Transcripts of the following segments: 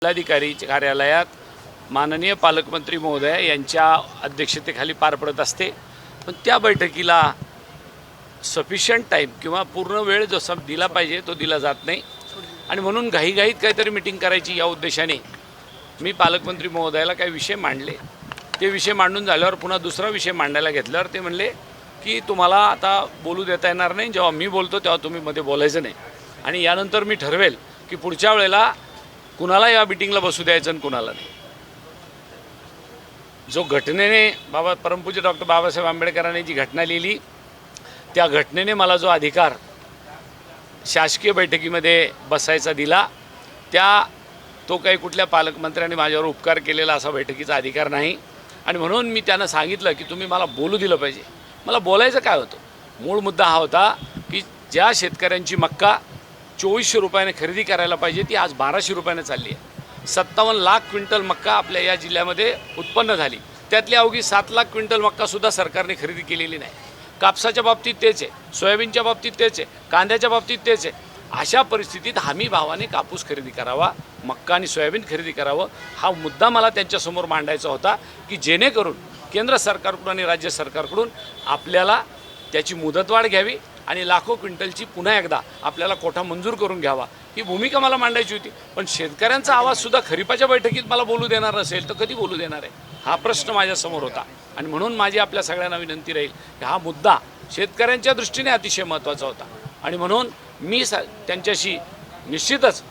जिल्हाधिकारी कार्यालयात माननीय पालकमंत्री महोदय यांच्या अध्यक्षतेखाली पार पडत असते। पण त्या बैठकीला सफिशियंट टाईम किंवा पूर्ण वेळ जो दिला पाहिजे तो दिला जात नाही आणि म्हणून घाईघाईत काहीतरी मीटिंग करायची या उद्देशाने मी पालकमंत्री महोदयाला काही विषय मांडले। ते विषय मांडून झाल्यावर पुन्हा दुसरा विषय मांडायला घेतल्यावर ते म्हणले की तुम्हाला आता बोलू देता येणार नाही, जेव्हा मी बोलतो तेव्हा तुम्ही मध्ये बोलायचं नाही आणि यानंतर मी ठरवेल की पुढच्या वेळेला कुणाला या मीटिंगला बसू द्यायचं आणि कुणाला नाही। जो घटनेने परमपूज्य डॉक्टर बाबासाहेब आंबेडकरांनी जी घटना लिहिली त्या घटनेने मला जो अधिकार शासकीय बैठकीमध्ये बसायचा दिला तो काही कुठल्या पालकमंत्र्यांनी माझ्यावर उपकार केलेला असा बैठकीचा अधिकार नाही आणि म्हणून मी त्यांना सांगितलं की तुम्ही मला बोलू दिलं पाहिजे। मला बोलायचं काय होतं, मूळ मुद्दा हा होता की ज्या शेतकऱ्यांची मक्का 2400 रुपयाने खरेदी करायला पाहिजे ती आज 1200 रुपयाने चालली आहे। 57 लाख क्विंटल मक्का आपल्या या जिल्ह्यामध्ये उत्पन्न झाली, त्यातली अवघी 7 लाख क्विंटल मक्कासुद्धा सरकारने खरेदी केलेली नाही। कापसाच्या बाबतीत तेच आहे, सोयाबीनच्या बाबतीत तेच आहे, कांद्याच्या बाबतीत तेच आहे। अशा परिस्थितीत हमी भावाने कापूस खरेदी करावा, मक्का आणि सोयाबीन खरेदी करावं हा मुद्दा मला त्यांच्यासमोर मांडायचा होता की जेणेकरून केंद्र सरकारकडून आणि राज्य सरकारकडून आपल्याला त्याची मुदतवाढ घ्यावी आणि लाखो क्विंटलची पुन्हा एकदा आपल्याला कोठा मंजूर करून घ्यावा ही भूमिका मला मांडायची होती। पण शेतकऱ्यांचा आवाजसुद्धा खरीपाच्या बैठकीत मला बोलू देणार नसेल तर कधी बोलू देणार आहे हा प्रश्न माझ्यासमोर होता आणि म्हणून माझी आपल्या सगळ्यांना विनंती राहील की हा मुद्दा शेतकऱ्यांच्या दृष्टीने अतिशय महत्त्वाचा होता आणि म्हणून मी त्यांच्याशी निश्चितच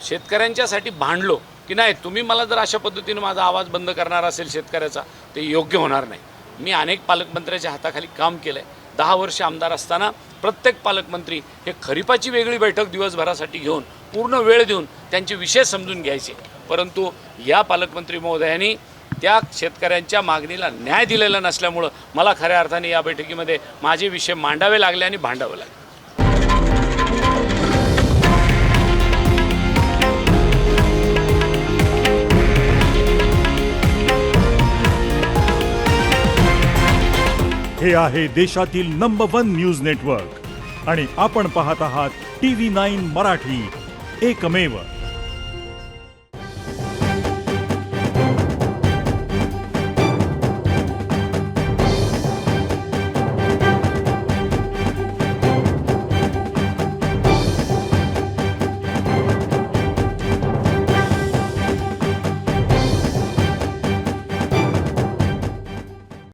शेतकऱ्यांच्यासाठी भांडलो की नाही, तुम्ही मला जर अशा पद्धतीने माझा आवाज बंद करणार असेल शेतकऱ्याचा ते योग्य होणार नाही। मी अनेक पालकमंत्र्यांच्या हाताखाली काम केलं आहे, 10 वर्ष आमदार असताना प्रत्येक पालकमंत्री हे खरीपाची वेगळी बैठक दिवसभरासाठी घेऊन पूर्ण वेळ देऊन त्यांचे विषय समजून घ्यायचे, परंतु या पालकमंत्री महोदयांनी त्या शेतकऱ्यांच्या मागणीला न्याय दिलेला नसल्यामुळं मला खऱ्या अर्थाने या बैठकीमध्ये माझे विषय मांडावे लागले आणि भांडावे लागले। हे आहे देशातील नंबर 1 न्यूज नेटवर्क आणि आपण पाहत आहात TV9 मराठी, एकमेव।